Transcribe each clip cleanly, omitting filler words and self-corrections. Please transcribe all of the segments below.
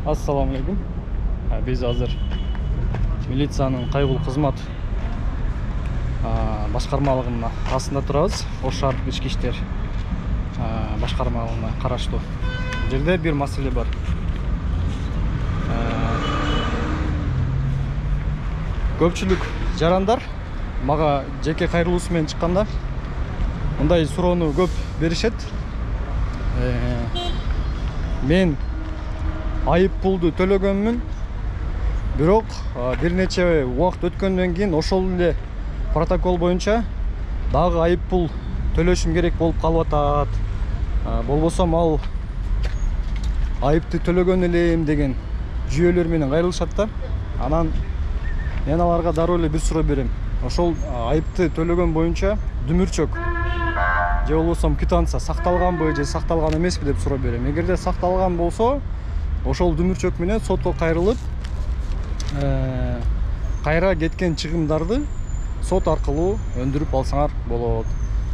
Assalamu alaikum. Biz азыр милициянын кайгылуу кызмат башкармалыгынын астында турабыз. Ош шаардык ички иштер башкармалыгына караштуу. Бул жерде бир маселе бар. Көпчүлүк жарандар мага жеке кайрылуусу менен чыкканда мындай суроону көп беришет. Мен айып пулду төлөгөнмүн, бирок бир нече убакыт өткөндөн кийин ошол эле протокол боюнча дагы айып пул төлөшүм керек болуп калып атат. Болбосо ал айыпты төлөгөн элем деген жүйөлөр менен кайрылышат да. Анан мен аларга дароо эле бир суроо берем. Ошол айыпты төлөгөн боюнча дүмүрчөк же болбосо квитанция сакталганбы же сакталган эмеспи деп суроо берем. Эгерде сакталган болсо, ошол дүмүрчөк менен сотко кайрылып, кайра кеткен чыгымдарды сот аркылуу өндүрүп алсаңар болот.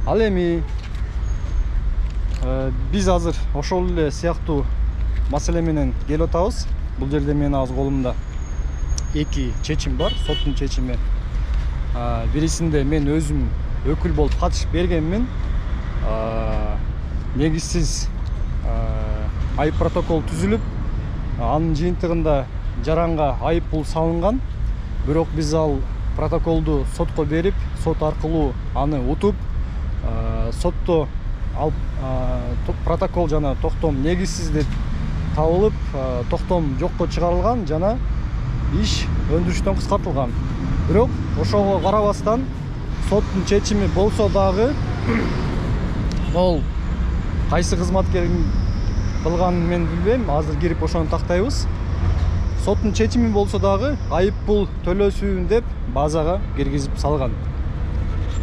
Ал эми биз азыр ошол эле сыяктуу маселе менен келип атабыз. Бул жерде менин азыр колумда эки чечим бар, соттун чечими. Бирисинде мен өзүм өкүл болуп катышып бергенмин. Негизсиз айып протокол түзүлүп, анын жыйынтыгында жаранга айып пул салынган. Бирок биз ал протоколду сотко берип, сот аркылуу аны утуп, сотто ал протокол жана токтом негизсиз деп табылып, токтом жокко чыгарылган жана иш өндүрүштөн кыскартылган. Бирок ошого карабастан соттун чечими болсо дагы ол кайсы кызматкер кылганын мен билбейм. Азыр кирип ошону тактайбыз. Соттун чечими болсо дагы айып пул төлөсүн деп базага киргизип салган.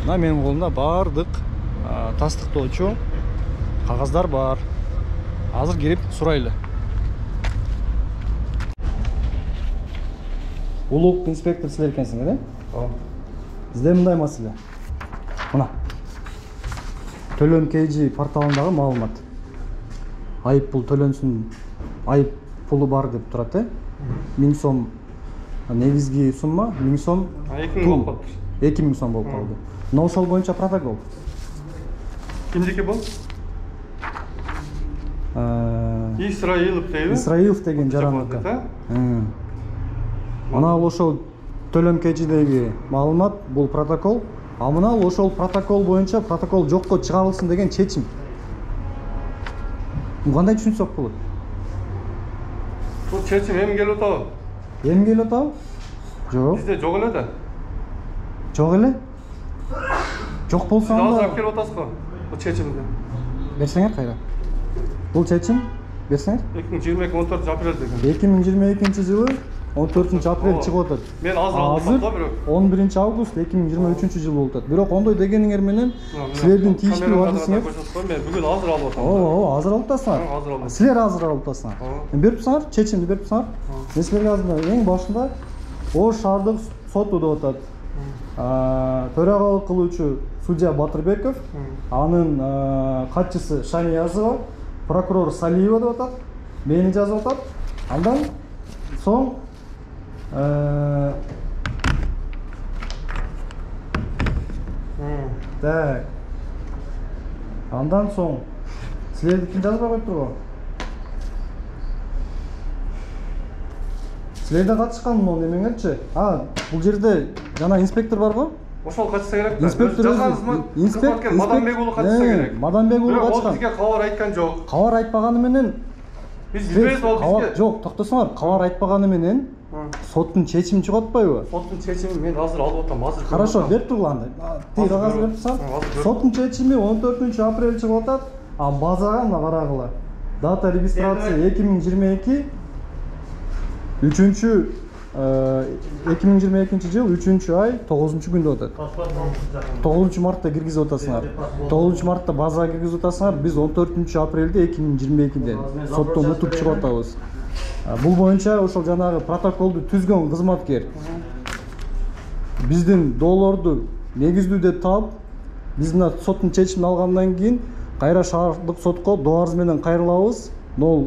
Мына менин колумда бардык тастыктоочу кагаздар бар. Азыр кирип сурайлы. Улук инспектор силер экенсиңер, э? Ооба. Бизде мындай маселе. Мына Төлөм KG порталындагы маалымат. Айып пул төлөнсүн, айып пулу бар деп турат, э? 1000 сом негизги сумма, 1000 сом. 2000 болуп калды. 2000 сом болуп калды. Но ошол боюнча протокол. Кимдики бул? Исраилов дейби? Исраилов деген жарандык. Мына ошол Төлөм KGдеги маалымат, бул протокол. А мына ошол протокол боюнча протокол жокко чыгарылсын деген чечим. Кандай түшүнсөк болот? Бул чечим эми келип атабы? Эми келип атабы? Жок. Бизде жок эле да. Жок эле? Жок болсо анда азыр келип атасыз го. Бул чечимди. Берсеңер кайра. Бул чечим берсеңер? 2022 апрель деген. 2022 жылы 14 апрель чыгып атат. Мен азыр алдым да, бирок 11 август 2023 жыл болуп атат. Бирок ондой дегениңер менен силердин тийиштүү адресиңер. Мен бүгүн азыр алып атам. Ооба, азыр алып атасыңар. Силер азыр алып атасыңар. Мен берип турсаңар, чечимди берип турсаңар. Мен силерге азыр эң башында Ош шаардык соту деп атат. Төрагалык кылуучу судья Батырбеков, анын катчысы Шаниязова, прокурор Салиева деп атат. Мени жазып атат. Андан соң так. Андан соң силердикин жазбай коюп тургу. Силерде катышкан могу немеңерчи? Бул жерде жана инспектор барбы? Ошол катышса керек да. Инспектор Маданбек уулу катышса керек. Маданбек уулу катышкан. Бизге кабар айткан жок. Кабар айтпаганы менен биз билбейбиз бизге. Жок, токтосоңор. Кабар айтпаганы менен соттун чечими чыгып атпайбы? Соттун чечими мен азыр алып атам, азыр. Хорошо, берип тургула анда. Тиги кагаз берип турсаң. Соттун чечими 14 апрель чыгып атат. Базага мына карагыла. Дата регистрация 2022 2022 жыл 3 ай 9 күндө атат. 9 мартта киргизип атасыңар. 9 мартта базага киргизип атасыңар. Биз 14 апрелде 2022-де соттон утуп чыгып атабыз. Бул боюнча ошол жанагы протоколду түзгөн кызматкер биздин доолорду негиздүү деп таап, биз мына соттун чечимин алгандан кийин кайра шаардык сотко доо арыз менен кайрылабыз. Нол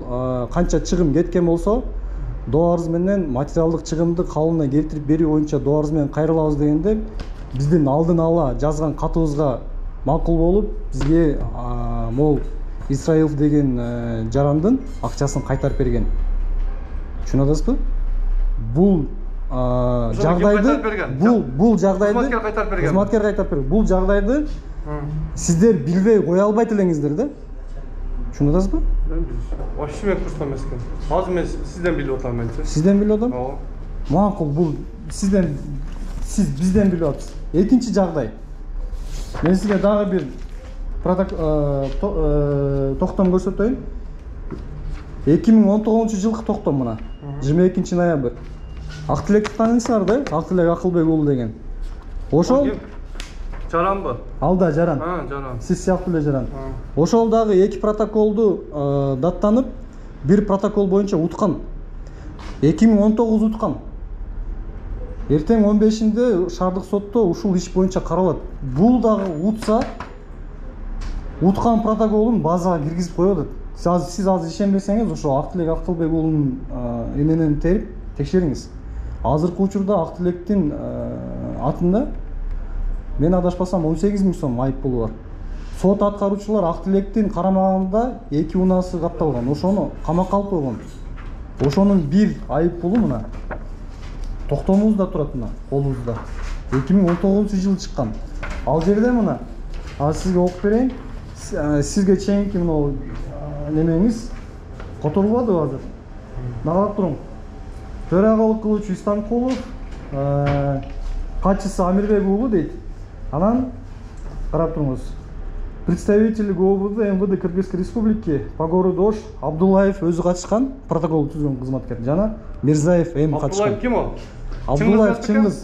канча чыгым кеткен болсо, доо арыз менен материалдык чыгымды калыбына келтирип берүү боюнча доо арыз менен кайрылабыз дегенде биздин алдын ала жазган катыбызга макул болуп бизге могул Исраилов деген жарандын акчасын кайтарып берген. Түшүнүп атасызбы? Бул жагдайды кызматкер кайтарып берген. Бул жагдайды сиздер билбей кое албайт элеңиздер да. Түшүнүп атасызбы? Вообще мен курстан эмес экен. Азыр мен сизден билип атам менчи. Сизден билип атам? Ооба. Макул, бул сиз бизден билип атасыз. Экинчи жагдай. Мен сизге дагы бир токтом көрсөтөйүн. 2019-жылкы токтом мына. 22 ноябрь. Актилекти тааныйсыңар да? Актилек Акылбек уулу деген. Ошол Жаранбы? Алда жаран. Жаран. Сиз сыяктуу эле жаран. Ошол дагы 2 протоколду даттанып, бир протокол боюнча уткан. 2019 уткан. Эртең 15-нде шаардык сотто ушул иш боюнча каралат. Бул дагы утса, уткан протоколун базага киргизип коёт. Сиз азыр ишенбесеңиз, ошо Актилек Акылбек уулунун эмнени терип текшериңиз. Азыркы учурда Актилектин атында мен адашпасам 18 000 сом айып пулу бар. Сот аткаруучулар Актилектин карамагында 2 унасы катталган. Ошону камакка алып койгон. Ошонун бир айып пулу мына. Токтомубузда турат мына, колубузда. 2019-жылы чыккан. Ал жерде мына. Азыр сизге окуп берейин. Сизге чейинки мына немеңиз которулбадыбы азыр? Нагарап туруң. Төрагалык кылуучу Истанкулов, катчысы Амирбек уулу дейт. Анан карап туруңуз. Представитель ГОБУД МВД Кыргызской Республики по городу Ош Абдуллаев өзү катышкан, протокол түзгөн кызматкер. Жана Мирзаев катышкан. Абдуллаев ким ол? Абдуллаев Чыңгыз.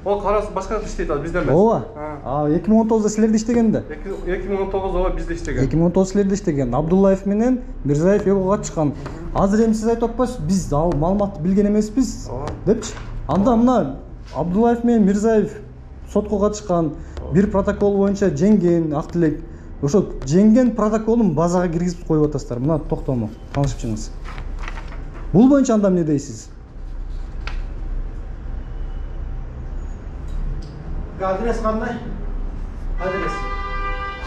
Ол карасы башка иштейт, ал бизден эмес. Ооба. 2019-да силерде иштеген да. 2019 ооба бизде иштеген. 2019 силерде иштеген. Абдуллаев менен Мирзаев катышкан. Азыр эми сиз айтып атпайсызбы, биз ал маалыматты билген эмеспиз депчи. Анда мына Абдуллаев менен Мирзаев сотко катышкан, бир протокол боюнча жеңген Актилек. Ошо жеңген протоколун базага киргизип коюп атасыздар. Мына токтому таанышып чыгыңыз. Бул боюнча анда эмне дейсиз? Адрес кандай? Адрес.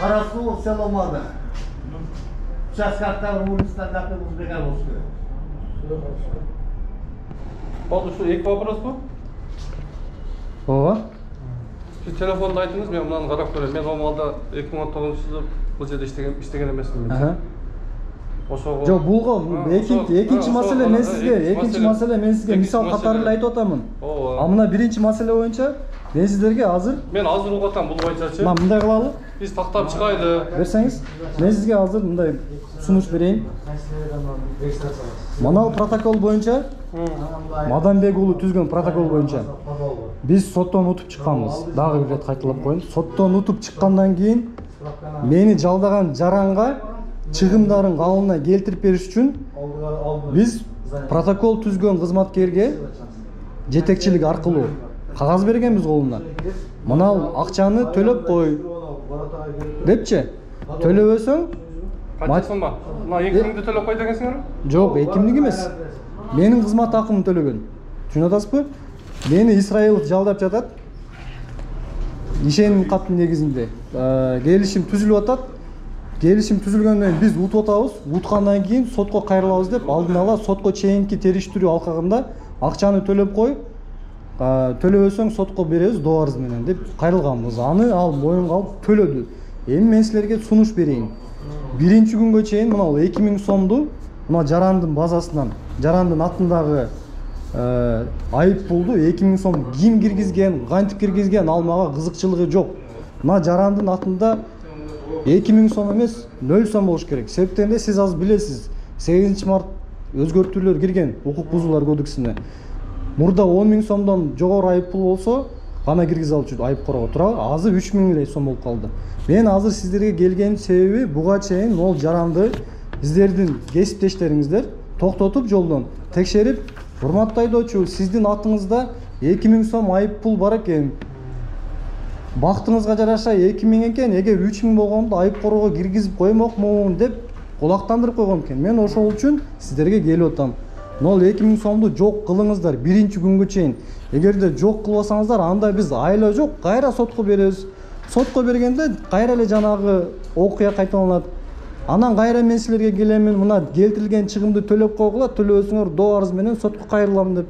Карасуу, село Мада. Участкаларда стандартный узбекар болуш керек. Болду, ушу эки вопросбу? Ооба. Сиз телефонду айтыңыз, мен мынаны карап көрөм. Мен Омалда 2019-жылы бул жерде иштеген эмесмин. Ошого. Жок, булго экинчи маселе мен сизге, мисал катары эле айтып атамын. Ооба. А мына биринчи маселе боюнча мен сиздерге азыр угуп атам бул боюнчачы. Мындай кылалы. Биз тактап чыгайлы. Берсеңиз, мен сизге азыр мындай сунуш берейин. Мына протокол боюнча Мадамбек уулу түзгөн протокол боюнча биз соттон утуп чыкканбыз. Дагы бир рет кайталап коеюн. Соттон утуп чыккандан кийин мени жалдаган жаранга чыгымдарын калыбына келтирип бериш үчүн биз протокол түзгөн кызматкерге жетекчилик аркылуу кагаз бергенбиз колуна. Мына акчаны төлөп кой депчи. Төлөбөсөң Качасыңбы? Мына 2000 төлөп кой дегенсиңерби? Жок, 2000 эмес. Менин кызмат акымды төлөгөн. Түшүнүп атасызбы? Мени Исраилов жалдап жатат. Ишеним каттын негизинде. Келишим түзүлүп атат. Келишим түзүлгөндөн кийин биз утуп атабыз. Уткандан кийин сотко кайрылабыз деп алдын ала сотко чейинки териштирүү алкагында акчаны төлөп кой. Төлөбөсөң сотко беребиз доо арыз менен деп кайрылганбыз. Аны ал моюнга алып төлөдү. Эми мен силерге сунуш берейин. Биринчи күнгө чейин мына 2000 сомду мына жарандын базасынан, жарандын атындагы айып пулду 2000 сом ким киргизген, кантип киргизген ал мага кызыкчылыгы жок. Мына жарандын атында 2000 сом эмес 0 сом болуш керек. Себептен сиз азыр билесиз. 8 март өзгөртүүлөр кирген укук бузуулар кодексине. Мурда 10 000 сомдон жогору айып пул болсо гана киргизе алчу айып корого тура. Азыр 3 000 сом болуп калды. Мен азыр сиздерге келген себеби буга чейин ол жаранды сиздердин кесиптештериңиздер токтотуп жолдон текшерип, урматтуу айдоочу, сиздин атыңызда 2000 сом айып пул бар экен. Бактыңызга жараша 2000 экен, эгер 3000 болгондо айып корого киргизип коймокмун деп кулактандырып койгон экен. Мен ошол үчүн сиздерге келип атам. Нол 2000 сомду жок кылыңыздар биринчи күнгө чейин. Эгерде жок кылбасаңыздар, анда биз айла жок, кайра сотко беребиз. Сотко бергенде кайра эле жанагы окуя кайталанат. Анан кайра мен силерге келемин, мына келтирилген чыгымды төлөп койгула, төлөбөсүңөр доо арыз менен сотко кайрылам деп.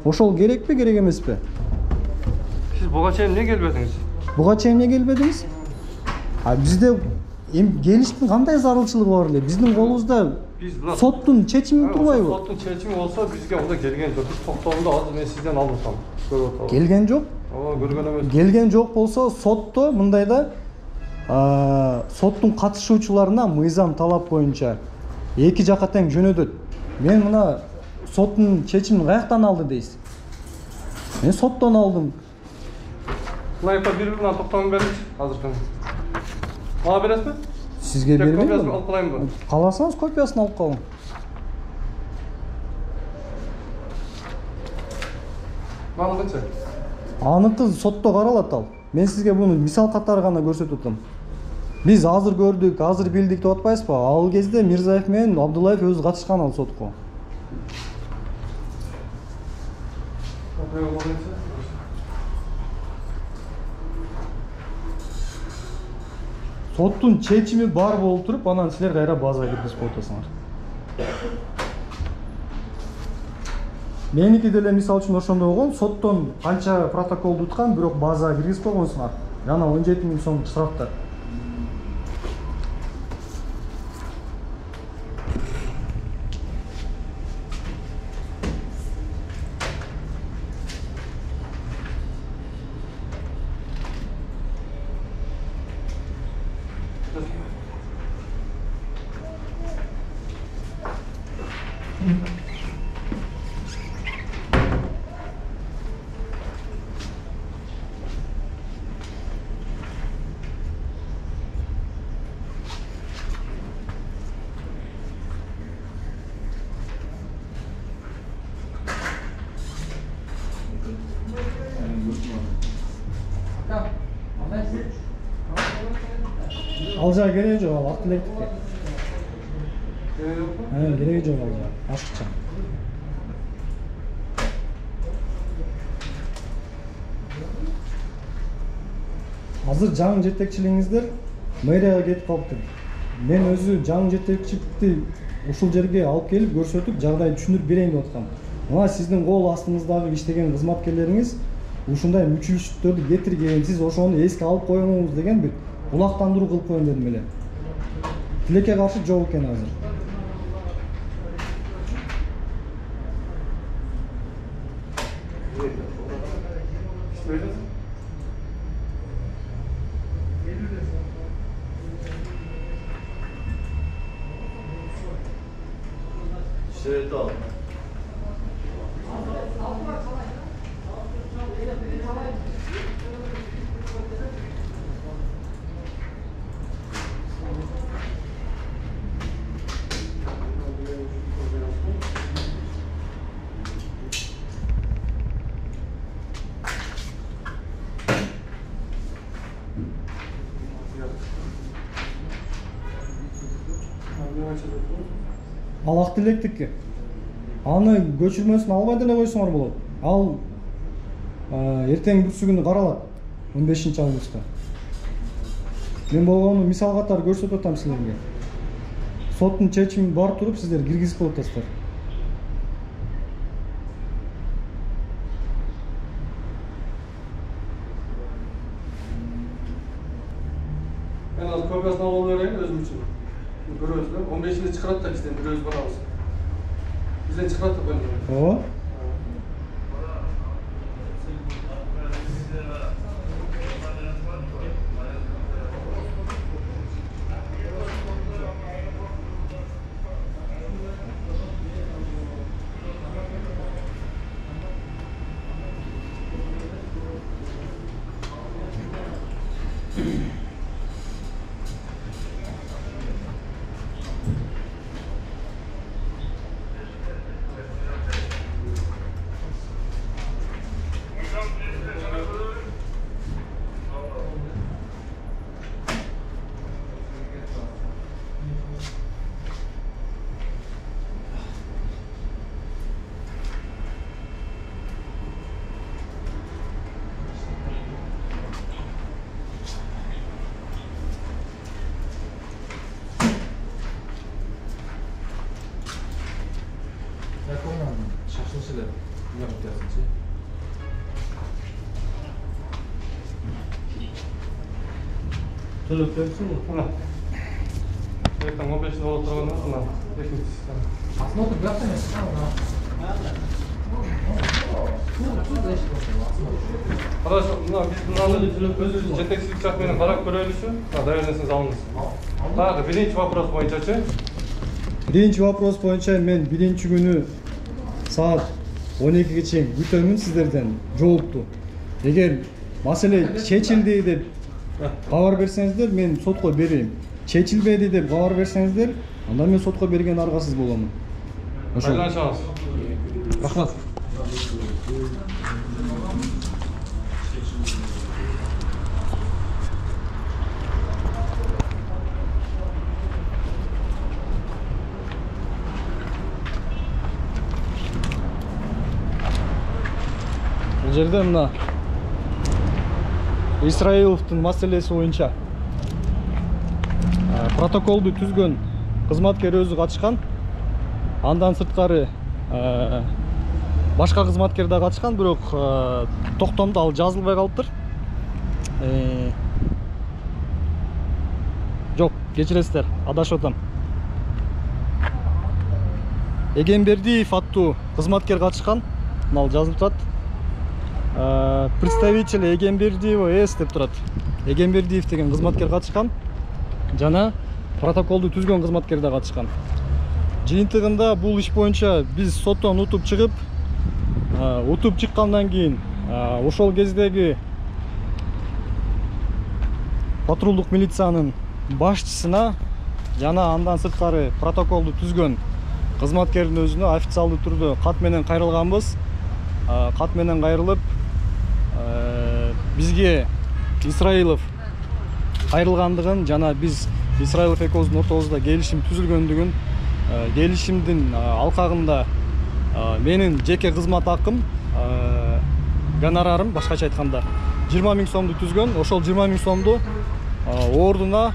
Ошол керекпи, керек эмеспи? Siz buga чейин эмне келбедиңиz? Буга чейин эмне келбедиңиz? Бизде келиштин кандай зарылчылыгы бар эле? Биздин колубузда соттун чечими турбайбы? Соттун чечими болсо бизге анда келген жок. Биз токтогондо азыр мен сизден алып атам. Көрүп атам. Келген жок. Ооба, көргөн эмес. Келген жок болсо сотто мындайда соттун катышуучуларына мыйзам талап боюнча эки жакка тең жөнөтөт. Мен мына соттун чечимин каяктан алды дейсиз? Мен соттон алдым. Снайпер бири-биринен токтогон беричи азыркы. Мага бересизби? Сизге бербейм. Копиясын алып калайынбы? Каласаңыз копиясын алып калың. Маңдычы. Аныкы сотто каралат ал. Мен сизге буну мисал катары гана көрсөтүп атам. Биз азыр көрдүк, азыр билдик деп атпайсызбы? Ал кезде Мирзаев менен Абдуллаев өзү катышкан ал сотко. Соттун чечими бар болуп туруп, анан силер кайра базага киргизип атасыңар. Меники деле мисал үчүн ошондой болгон, соттон канча протокол туткан, бирок базага киргизип койгонсуңар. Жана 17 000 сом штрафтар. Ал жаga кереги жок, ал ак электикке. Кереги жок ал жаga, ашыкча. Азыр жаңы жетекчилигиңиздер мэрияга кетип калыптыр. Мен өзү жаңы жетекчиликти ушул жерге алып келип көрсөтүп, жагдайды түшүндүрүп берейин деп аткам. Мына сиздин кол астыңыздагы иштеген кызматкерлериңиз ушундай мүчүлүштүктөрдү кетирген, сиз ошону эске алып коюңуз деген бир булактандыруу кылып коеюн дедим эле. Тилекке каршы жок экен азыр. Şeytan. Ал ак тилектикке. Аны көчүрмөсүн албай деле койсоңор болот. Ал эртең бүрсү күнү каралат 15-августта. Мен болгону мисал катары көрсөтүп атам силерге. Соттун чечими бар туруп сиздер киргизип атасыздар. Мен азыр копиясын алып берейин өзүм үчүн. Көрөсүзбү? 15-inde чыгарат да бизден бир өз барабыз. Бизден чыгарат да коюңуз. Ооба. Төлөп берсин мына. Ертең 15-inde болып тұрғанда мына екінші. Осмотр бияқта емес. Хорошо, мына біз мынаны өзіміздің жетекшілік жағменен қарап көрелікші. Доверенностьңиз алыңыз. Тағы бірінші вопрос бойынша. Биринчи вопрос боюнча мен биринчи күнү саат 12ге чейин күтөмүн сиздерден жоопту. Эгер маселе чечилди деп кабар берсеңиздер, мен сотко берейин. Чечилбеди деп кабар берсеңиздер, анда мен сотко берген аргасыз боломун. Ошо. Байланышыңыз. Рахмат. Бул жерде мына Исраиловдун маселеси боюнча протоколду түзгөн кызматкер өзү катышкан. Андан сырткары башка кызматкер да катышкан, бирок токтомдо ал жазылбай калыптыр. Жок, кечиресиздер, адашып атам. Эгембердиев аттуу кызматкер катышкан. Мына жазылып турат. Представитель Эгембердиева С деп турат. Эгембердиев деген кызматкер катышкан. Жана протоколду түзгөн кызматкер да катышкан. Жыйынтыгында бул иш боюнча биз соттон утуп чыгып, утуп чыккандан кийин ошол кездеги патрулдук милициянын башчысына жана андан сырткары протоколду түзгөн кызматкердин өзүнө официалдуу түрдө кат менен кайрылганбыз. Кат менен кайрылып, бизге Исраилов кайрылгандыгын жана биз Исраилов экөөбүздүн ортобузда келишим түзүлгөндүгүн, келишимдин алкагында менин жеке кызмат акым, гонорарым, башкача айтканда 20 000 сомду түзгөн. Ошол 20 000 сомду ордуна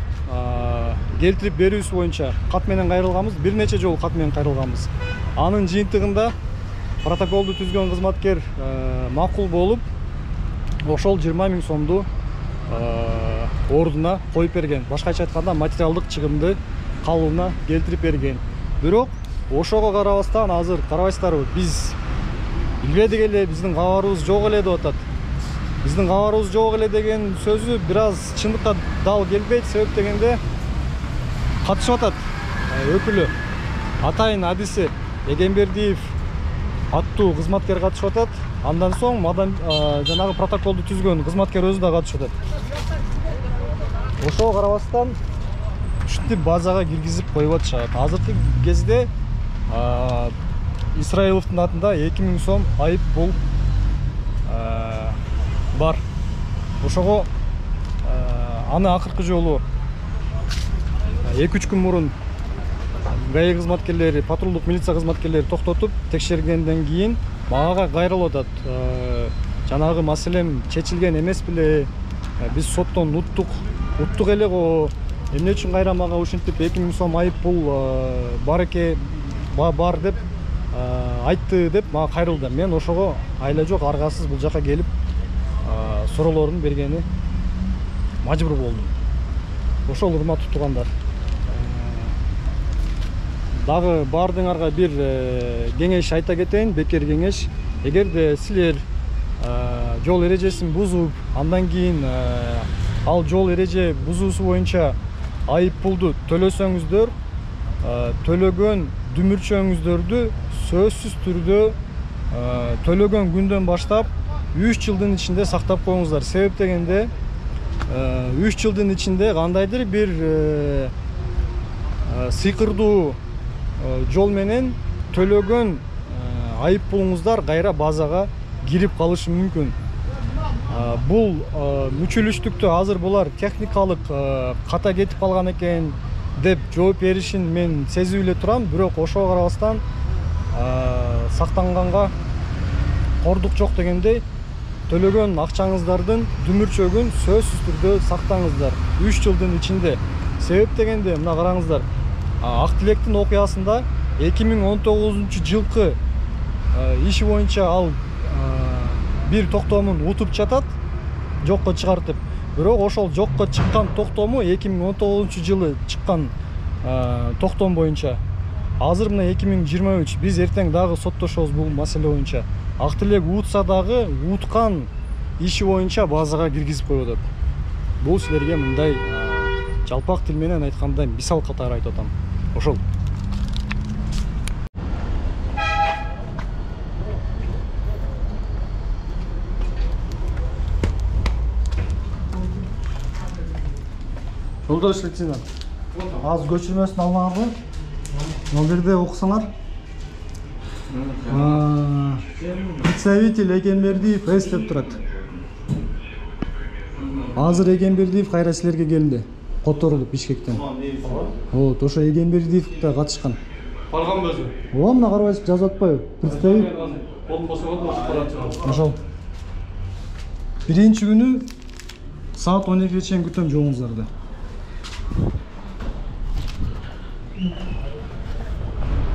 келтирип берүүсү боюнча кат менен кайрылганбыз. Бир нече жолу кат менен кайрылганбыз. Анын жыйынтыгында протоколду түзгөн кызматкер макул болуп, ошол 20 000 сомду ордуна коюп берген. Башкача айтканда материалдык чыгымды калыбына келтирип берген. Бирок ошого карабастан азыр карабайсыздарбы, биз билбедик эле, биздин кабарыбыз жок эле деп атат. Биздин кабарыбыз жок эле деген сөзү бир аз чындыкка дал келбейт. Себеп дегенде катышып атат өкүлү, атайын адиси Эгембердиев аттуу кызматкер катышып атат. Андан соң жанагы протоколду түзгөн кызматкер өзү да катышып атат. Ошого карабастан ушинтип базага киргизип коюп атышат. Азыркы кезде Исраиловдун атында 2000 сом айып бул бар. Ошого аны акыркы жолу 2-3 күн мурун ГАИ кызматкерлери, патрулдук милиция кызматкерлери токтотуп текшергенден кийин мага кайрылып атат. Жанагы маселем чечилген эмес беле? Биз соттон уттук эле го. Эмне үчүн кайра мага ушинтип 2000 сом айып бул бар деп айтты деп мага кайрылды. Мен ошого айла жок, аргасыз бул жака келип суроолорун бергени мажбур болдум. Ошол урматтуу туугандар. Дагы баардыгыңарга бир кеңеш айта кетейин, бекер кеңеш. Эгерде силер жол эрежесин бузуп, андан кийин ал жол эреже бузуусу боюнча айып пулду төлөсөңүздөр, төлөгөн дүмүрчөңүздөрдү сөзсүз түрдө төлөгөн күндөн баштап 3 жылдын ичинде сактап коюңуздар. Себеп дегенде 3 жылдын ичинде кандайдыр бир сыйкырдуу жол менен төлөгөн айып пулуңуздар кайра базага кирип калышы мүмкүн. Бул мүчүлүштүктө азыр булар техникалык ката кетип калган экен деп жооп беришин мен сезип эле турам. Бирок ошого карабастан сактанганга кордук жок дегендей, төлөгөн акчаңыздардын дүмүрчөгүн сөзсүз түрдө сактаңыздар 3 жылдын ичинде. Себеп дегенде мына караңыздар, Ак Тилектин окуясында 2019 жылкы иши боюнча ал бир токтомун утуп жатат, жокко чыгарт деп. Бирок ошол жокко чыккан токтому 2019-жылы чыккан токтом боюнча азыр мына 2023 биз эртең дагы соттошобуз бул маселе боюнча. Ак тилек уутса дагы uuткан иши боюнча базага киргизип койбу деп. Бул силерге мындай жалпак тил менен айтканда мисал катары айтып атам. Ошол. Жолдош лейтенант, азыр көчүрмөсүн алганбы? Мына жерде окусаңар. Представитель Эгенбердиев С деп турат. Азыр Эгенбердиев кайра силерге келди. Которулуп Бишкектен. Вот, ошо Эгенбердиев да катышкан. Барганбы өзү? Ооба, мына карабайсыз, жазып атпайбы? Представитель. Колун босогон барат. Ошол. Биринчи күнү саат 12-ге чейин күтөм жолуңуздарды.